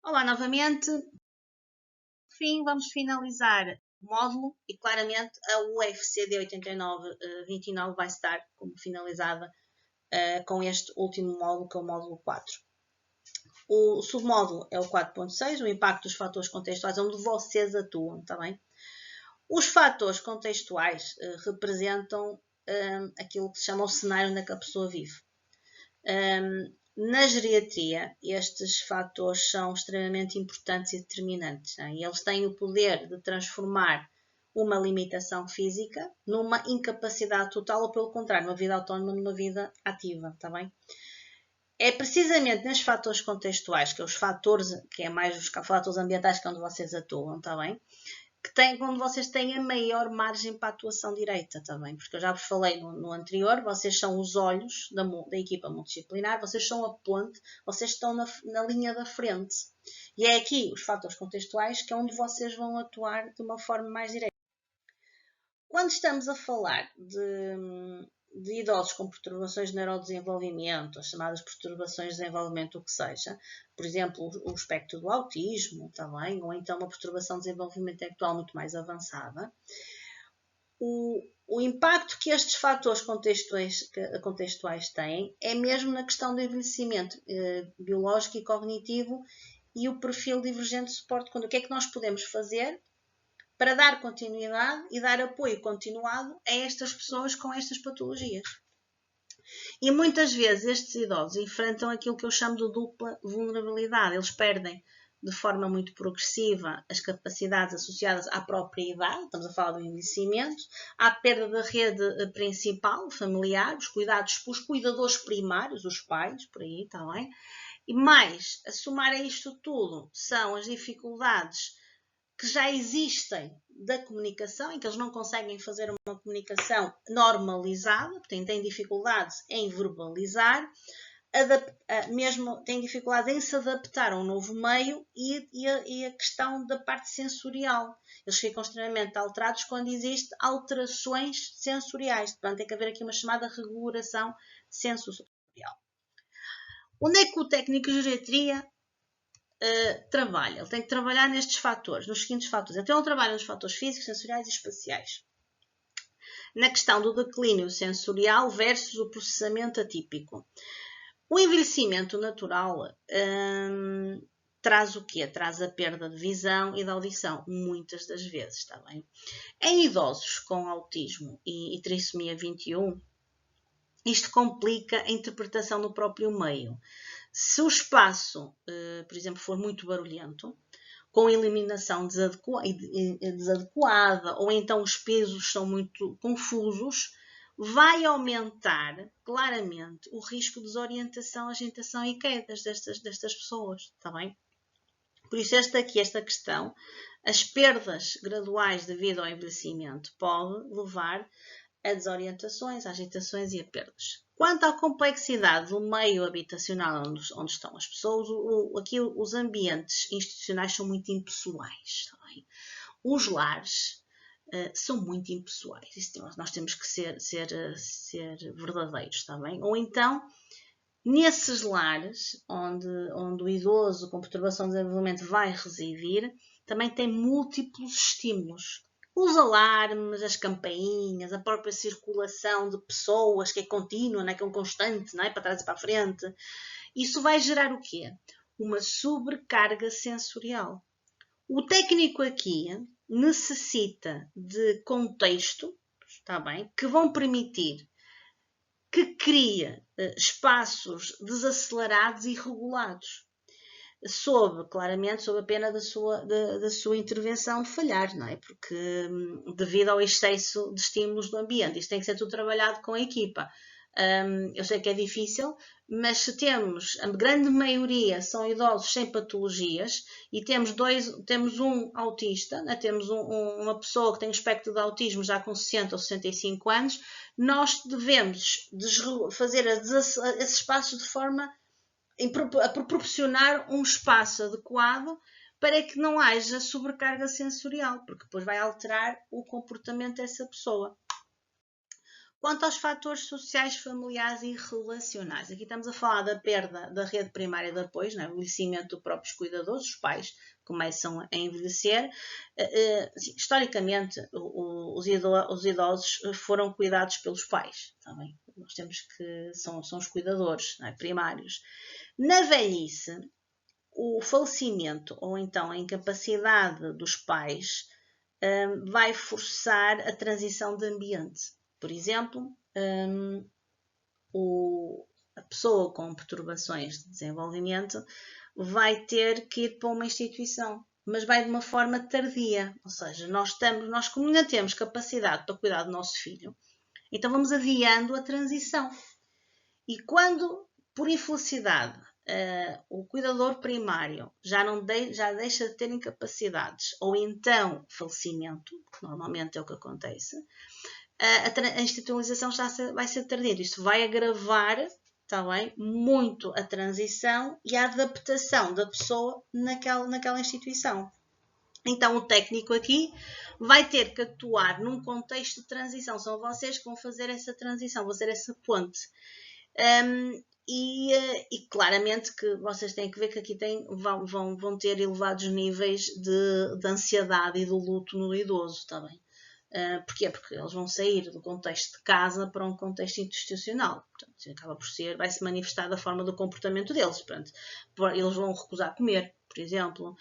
Olá novamente. Por fim, vamos finalizar o módulo e claramente a UFCD 8929 vai estar como finalizada com este último módulo, que é o módulo 4. O submódulo é o 4.6, o impacto dos fatores contextuais, onde vocês atuam, está bem? Os fatores contextuais representam aquilo que se chama o cenário onde a pessoa vive. Na geriatria, estes fatores são extremamente importantes e determinantes. E eles têm o poder de transformar uma limitação física numa incapacidade total ou, pelo contrário, uma vida autónoma numa vida ativa, está bem? É precisamente nestes fatores contextuais, que é os fatores, que é mais os fatores ambientais, que é onde vocês atuam, está bem? Onde vocês têm a maior margem para a atuação direita também, porque eu já vos falei no anterior, vocês são os olhos da equipa multidisciplinar, vocês são a ponte, vocês estão na linha da frente. E é aqui os fatores contextuais que é onde vocês vão atuar de uma forma mais direta. Quando estamos a falar de idosos com perturbações de neurodesenvolvimento, as chamadas perturbações de desenvolvimento, o que seja, por exemplo, o espectro do autismo também, ou então uma perturbação de desenvolvimento intelectual muito mais avançada, o impacto que estes fatores contextuais têm é mesmo na questão do envelhecimento biológico e cognitivo e o perfil divergente de suporte. O que é que nós podemos fazer para dar continuidade e dar apoio continuado a estas pessoas com estas patologias? E muitas vezes estes idosos enfrentam aquilo que eu chamo de dupla vulnerabilidade. Eles perdem de forma muito progressiva as capacidades associadas à própria idade, estamos a falar do envelhecimento, à perda da rede principal, familiar, os cuidadores primários, os pais, por aí, está bem? E mais, a somar a isto tudo, são as dificuldades que já existem da comunicação, em que eles não conseguem fazer uma comunicação normalizada, têm dificuldades em verbalizar, mesmo têm dificuldade em se adaptar a um novo meio e a questão da parte sensorial. Eles ficam extremamente alterados quando existem alterações sensoriais. Portanto, tem que haver aqui uma chamada regulação sensorial. Onde é que o técnico de geriatria trabalha? Ele tem que trabalhar nestes fatores, nos seguintes fatores. Então, ele trabalha nos fatores físicos, sensoriais e espaciais. Na questão do declínio sensorial versus o processamento atípico. O envelhecimento natural traz o quê? Traz a perda de visão e de audição, muitas das vezes, está bem? Em idosos com autismo e trissomia 21, isto complica a interpretação do próprio meio. Se o espaço, por exemplo, for muito barulhento, com iluminação desadequada, ou então os pesos são muito confusos, vai aumentar claramente o risco de desorientação, agitação e quedas destas pessoas, está bem? Por isso esta questão, as perdas graduais devido ao envelhecimento pode levar a desorientações, a agitações e a perdas. Quanto à complexidade do meio habitacional onde estão as pessoas, aqui os ambientes institucionais são muito impessoais. Tá bem? Os lares são muito impessoais. Nós temos que ser verdadeiros, está bem? Ou então, nesses lares onde o idoso com perturbação de desenvolvimento vai residir, também tem múltiplos estímulos. Os alarmes, as campainhas, a própria circulação de pessoas, que é contínua, que é um constante, para trás e para a frente. Isso vai gerar o quê? Uma sobrecarga sensorial. O técnico aqui necessita de contexto, está bem, que vão permitir que crie espaços desacelerados e regulados, claramente sob a pena da sua intervenção falhar, não é? Porque devido ao excesso de estímulos do ambiente, isto tem que ser tudo trabalhado com a equipa. Eu sei que é difícil, mas se temos, a grande maioria são idosos sem patologias e temos um autista, né? Temos uma pessoa que tem o espectro de autismo já com 60 ou 65 anos, nós devemos fazer esses espaços de forma a proporcionar um espaço adequado para que não haja sobrecarga sensorial, porque depois vai alterar o comportamento dessa pessoa. Quanto aos fatores sociais, familiares e relacionais, aqui estamos a falar da perda da rede primária de apoio, né? O envelhecimento dos próprios cuidadores, os pais começam a envelhecer. Historicamente, os idosos foram cuidados pelos pais, também. Nós temos que são os cuidadores, né? Primários. Na velhice, o falecimento ou então a incapacidade dos pais vai forçar a transição de ambiente. Por exemplo, a pessoa com perturbações de desenvolvimento vai ter que ir para uma instituição, mas vai de uma forma tardia. Ou seja, nós como ainda temos capacidade para cuidar do nosso filho, então vamos adiando a transição. E quando, por infelicidade, o cuidador primário já deixa de ter incapacidades, ou então falecimento, que normalmente é o que acontece, a institucionalização vai ser tardia. Isto vai agravar, está bem, muito a transição e a adaptação da pessoa naquela instituição. Então, o técnico aqui vai ter que atuar num contexto de transição. São vocês que vão fazer essa transição, vão fazer essa ponte. E claramente que vocês têm que ver que aqui vão ter elevados níveis de ansiedade e do luto no idoso, está bem? Porquê? Porque eles vão sair do contexto de casa para um contexto institucional. Portanto, acaba por vai se manifestar da forma do comportamento deles. Portanto, eles vão recusar comer, por exemplo.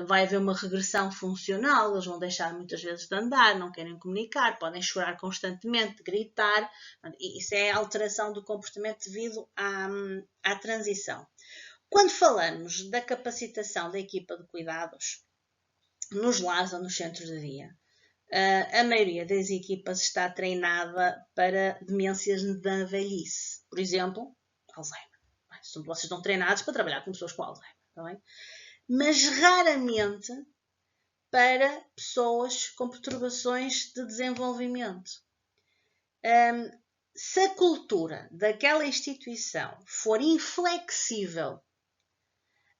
Vai haver uma regressão funcional, eles vão deixar muitas vezes de andar, não querem comunicar, podem chorar constantemente, gritar. Isso é a alteração do comportamento devido à transição. Quando falamos da capacitação da equipa de cuidados nos lares ou nos centros de dia, a maioria das equipas está treinada para demências da velhice. Por exemplo, Alzheimer. Vocês estão treinados para trabalhar com pessoas com Alzheimer, tá bem? Mas raramente para pessoas com perturbações de desenvolvimento. Se a cultura daquela instituição for inflexível,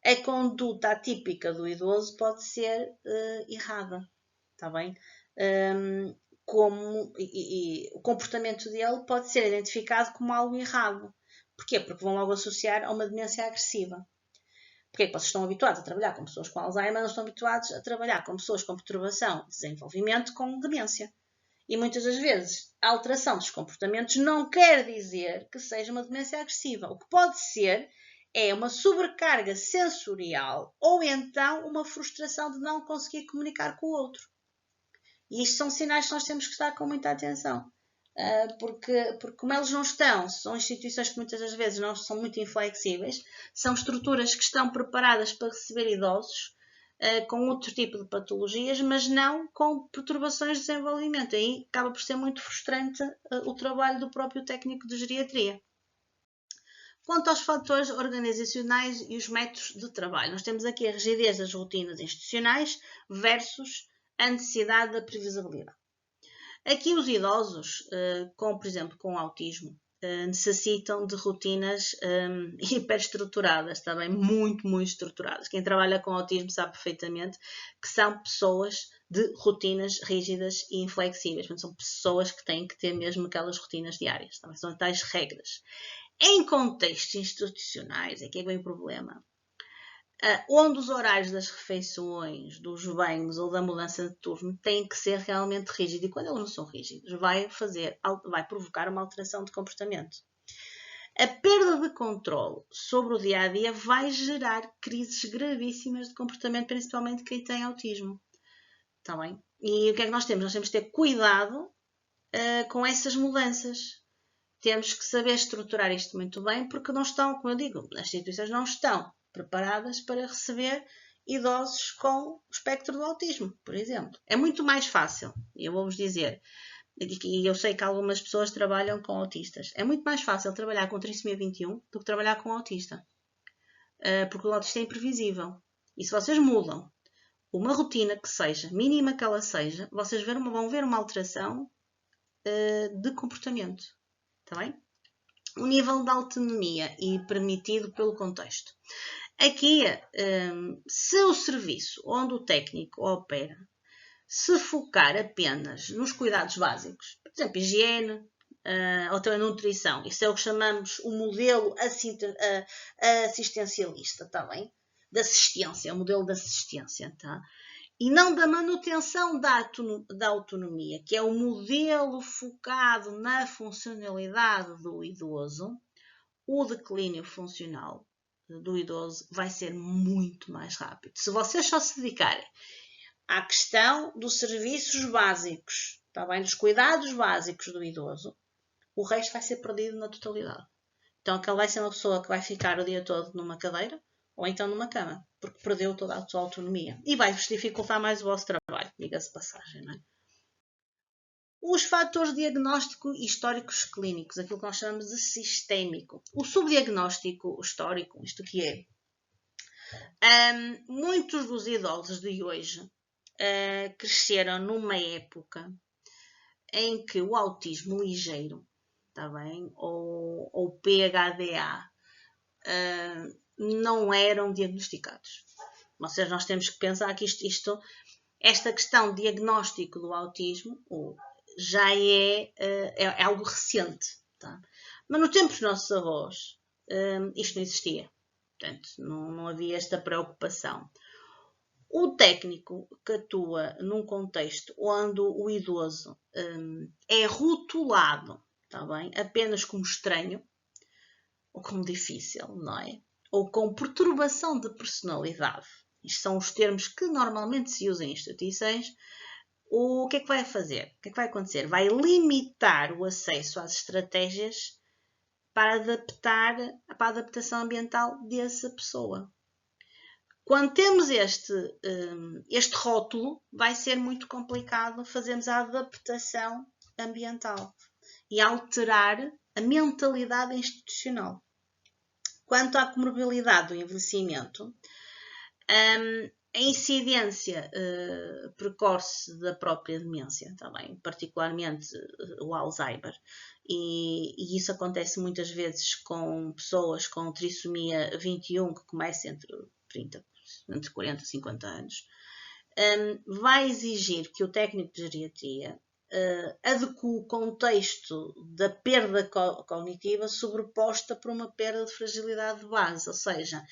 a conduta atípica do idoso pode ser errada, tá bem? O comportamento dele pode ser identificado como algo errado. Porquê? Porque vão logo associar a uma demência agressiva. Porquê? Porque vocês estão habituados a trabalhar com pessoas com Alzheimer, não estão habituados a trabalhar com pessoas com perturbação de desenvolvimento com demência. E muitas das vezes a alteração dos comportamentos não quer dizer que seja uma demência agressiva. O que pode ser é uma sobrecarga sensorial ou então uma frustração de não conseguir comunicar com o outro. E isto são sinais que nós temos que estar com muita atenção. Porque como eles não estão, são instituições que muitas das vezes não são muito inflexíveis, são estruturas que estão preparadas para receber idosos com outro tipo de patologias, mas não com perturbações de desenvolvimento. Aí acaba por ser muito frustrante o trabalho do próprio técnico de geriatria. Quanto aos fatores organizacionais e os métodos de trabalho, nós temos aqui a rigidez das rotinas institucionais versus a necessidade da previsibilidade. Aqui os idosos, por exemplo, com autismo, necessitam de rotinas hiperestruturadas, também muito, muito estruturadas. Quem trabalha com autismo sabe perfeitamente que são pessoas de rotinas rígidas e inflexíveis. Portanto, são pessoas que têm que ter mesmo aquelas rotinas diárias. Também são tais regras. Em contextos institucionais, aqui é bem o problema, onde os horários das refeições, dos banhos ou da mudança de turno têm que ser realmente rígidos. E quando eles não são rígidos, vai provocar uma alteração de comportamento. A perda de controle sobre o dia-a-dia vai gerar crises gravíssimas de comportamento, principalmente quem tem autismo. Está bem? E o que é que nós temos? Nós temos que ter cuidado com essas mudanças. Temos que saber estruturar isto muito bem, porque não estão, como eu digo, as instituições não estão preparadas para receber idosos com o espectro do autismo, por exemplo. É muito mais fácil, eu vou-vos dizer, e eu sei que algumas pessoas trabalham com autistas, é muito mais fácil trabalhar com trissomia 21 do que trabalhar com autista, porque o autista é imprevisível. E se vocês mudam uma rotina que seja, mínima que ela seja, vocês vão ver uma alteração de comportamento. Está bem? O nível de autonomia e permitido pelo contexto. Aqui, se o serviço onde o técnico opera se focar apenas nos cuidados básicos, por exemplo, higiene, ou então a nutrição. Isso é o que chamamos o modelo assistencialista, está bem? Da assistência, o modelo da assistência, tá? E não da manutenção da autonomia, que é o modelo focado na funcionalidade do idoso. O declínio funcional do idoso vai ser muito mais rápido. Se vocês só se dedicarem à questão dos serviços básicos, tá bem? Dos cuidados básicos do idoso, o resto vai ser perdido na totalidade. Então, aquela vai ser uma pessoa que vai ficar o dia todo numa cadeira ou então numa cama, porque perdeu toda a sua autonomia. E vai-vos dificultar mais o vosso trabalho, diga-se de passagem, não é? Os fatores de diagnóstico históricos clínicos, aquilo que nós chamamos de sistémico. O subdiagnóstico histórico, isto que é? Muitos dos idosos de hoje cresceram numa época em que o autismo ligeiro, tá bem? Ou PHDA, não eram diagnosticados. Ou seja, nós temos que pensar que esta questão de diagnóstico do autismo já é algo recente. Tá? Mas no tempo dos nossos avós, isto não existia. Portanto, não havia esta preocupação. O técnico que atua num contexto onde o idoso é rotulado, tá bem? Apenas como estranho, ou como difícil, não é? Ou com perturbação de personalidade. Isto são os termos que normalmente se usam em instituições. O que é que vai fazer? O que é que vai acontecer? Vai limitar o acesso às estratégias para a adaptação ambiental dessa pessoa. Quando temos este rótulo, vai ser muito complicado fazermos a adaptação ambiental e alterar a mentalidade institucional. Quanto à comorbilidade do envelhecimento, a incidência precoce da própria demência também, particularmente o Alzheimer, e isso acontece muitas vezes com pessoas com trissomia 21 que começa entre 40 e 50 anos, vai exigir que o técnico de geriatria adeque o contexto da perda cognitiva sobreposta por uma perda de fragilidade de base, ou seja,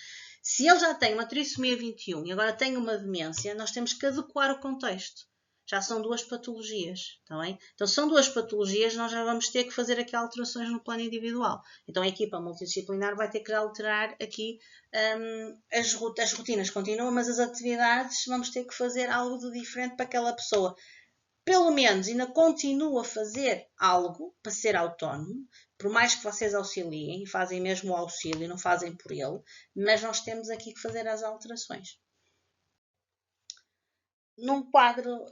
se ele já tem uma trissomia 21 e agora tem uma demência, nós temos que adequar o contexto. Já são duas patologias, tá bem? Então, são duas patologias, nós já vamos ter que fazer aqui alterações no plano individual. Então, a equipa multidisciplinar vai ter que alterar aqui as rotinas continuam, mas as atividades vamos ter que fazer algo de diferente para aquela pessoa. Pelo menos ainda continua a fazer algo para ser autónomo, por mais que vocês auxiliem, e fazem mesmo o auxílio, não fazem por ele, mas nós temos aqui que fazer as alterações. Num quadro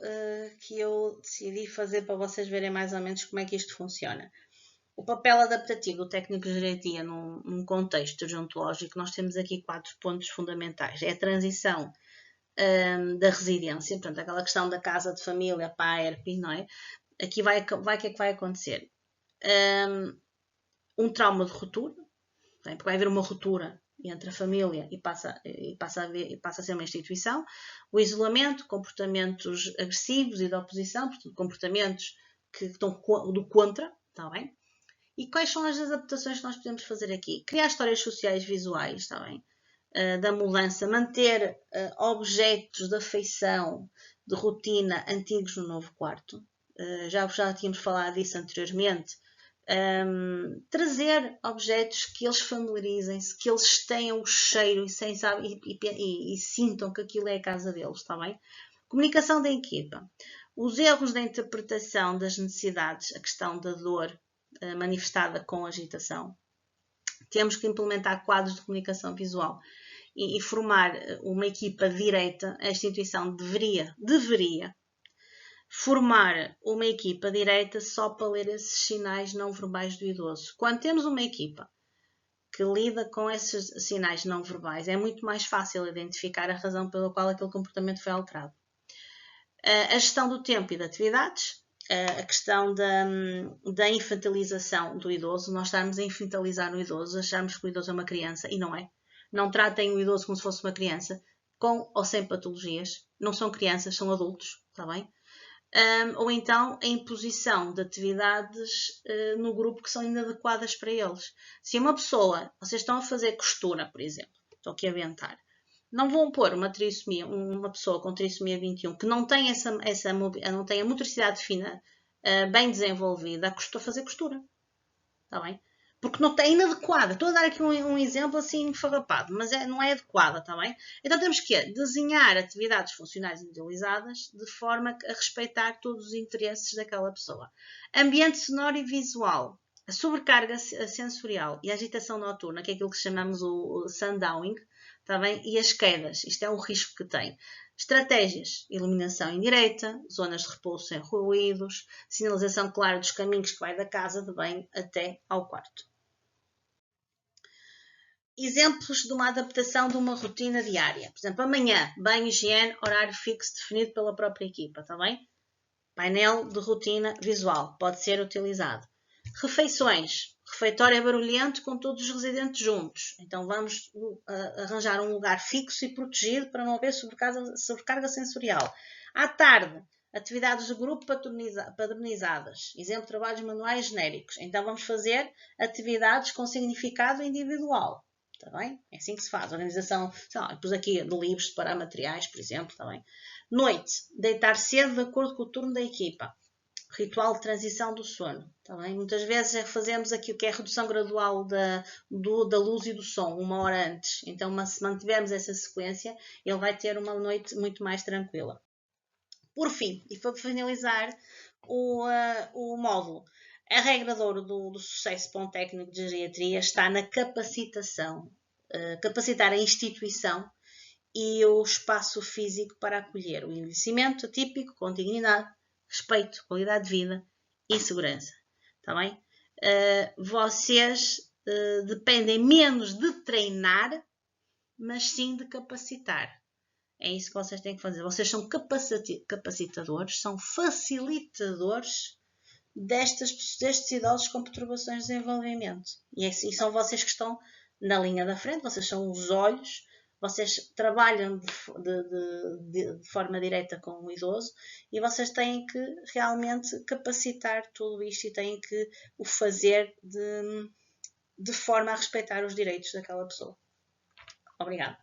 que eu decidi fazer para vocês verem mais ou menos como é que isto funciona. O papel adaptativo do técnico de geriatria num contexto gerontológico, nós temos aqui 4 pontos fundamentais. É a transição da residência, portanto, aquela questão da casa de família para a ERP, não é? Aqui o que é que vai acontecer? Um trauma de ruptura, porque vai haver uma ruptura entre a família e passa a ser uma instituição. O isolamento, comportamentos agressivos e de oposição, portanto, comportamentos que estão do contra, está bem? E quais são as adaptações que nós podemos fazer aqui? Criar histórias sociais visuais, está bem? Da mudança, manter objetos de afeição, de rotina antigos no novo quarto. Já tínhamos falado disso anteriormente. Trazer objetos que eles familiarizem-se, que eles tenham o cheiro e sintam que aquilo é a casa deles, está bem? Comunicação da equipa. Os erros da interpretação das necessidades, a questão da dor manifestada com agitação. Temos que implementar quadros de comunicação visual e formar uma equipa direita. A instituição deveria formar uma equipa direita só para ler esses sinais não verbais do idoso. Quando temos uma equipa que lida com esses sinais não verbais, é muito mais fácil identificar a razão pela qual aquele comportamento foi alterado. A gestão do tempo e de atividades, a questão da infantilização do idoso, nós estarmos a infantilizar o idoso, acharmos que o idoso é uma criança, e não é. Não tratem o idoso como se fosse uma criança, com ou sem patologias. Não são crianças, são adultos, está bem? ou então a imposição de atividades no grupo que são inadequadas para eles. Se uma pessoa, vocês estão a fazer costura, por exemplo, estou aqui a inventar, não vão pôr uma pessoa com trissomia 21 que não tem, não tem a motricidade fina bem desenvolvida a fazer costura. Está bem? Porque não é inadequada. Estou a dar aqui um exemplo assim farrapado, mas não é adequada, está bem? Então temos que desenhar atividades funcionais individualizadas de forma a respeitar todos os interesses daquela pessoa. Ambiente sonoro e visual. A sobrecarga sensorial e a agitação noturna, que é aquilo que chamamos o sundowning, está bem? E as quedas. Isto é o risco que tem. Estratégias: iluminação indireta, zonas de repouso sem ruídos, sinalização clara dos caminhos que vai da casa de banho até ao quarto. Exemplos de uma adaptação de uma rotina diária. Por exemplo, amanhã, banho, higiene, horário fixo definido pela própria equipa, está bem? Painel de rotina visual pode ser utilizado. Refeições. Refeitório barulhento com todos os residentes juntos. Então vamos arranjar um lugar fixo e protegido para não haver sobrecarga sensorial. À tarde, atividades de grupo padronizadas. Exemplo, trabalhos manuais genéricos. Então vamos fazer atividades com significado individual. Está bem? É assim que se faz. Organização, sei lá, pus aqui de livros, separar materiais, por exemplo, está bem? Noite, deitar cedo de acordo com o turno da equipa. Ritual de transição do sono. Tá bem? Muitas vezes fazemos aqui o que é a redução gradual da luz e do som, 1 hora antes. Então, se mantivermos essa sequência, ele vai ter uma noite muito mais tranquila. Por fim, e para finalizar o módulo, a regra de ouro do sucesso para um técnico de geriatria está na capacitação. Capacitar a instituição e o espaço físico para acolher o envelhecimento atípico com dignidade, respeito, qualidade de vida e segurança. Está bem? Vocês dependem menos de treinar, mas sim de capacitar. É isso que vocês têm que fazer. Vocês são capacitadores, são facilitadores destes idosos com perturbações de desenvolvimento. E são vocês que estão na linha da frente, vocês são os olhos. Vocês trabalham de forma direta com o idoso e vocês têm que realmente capacitar tudo isto e têm que o fazer de forma a respeitar os direitos daquela pessoa. Obrigada.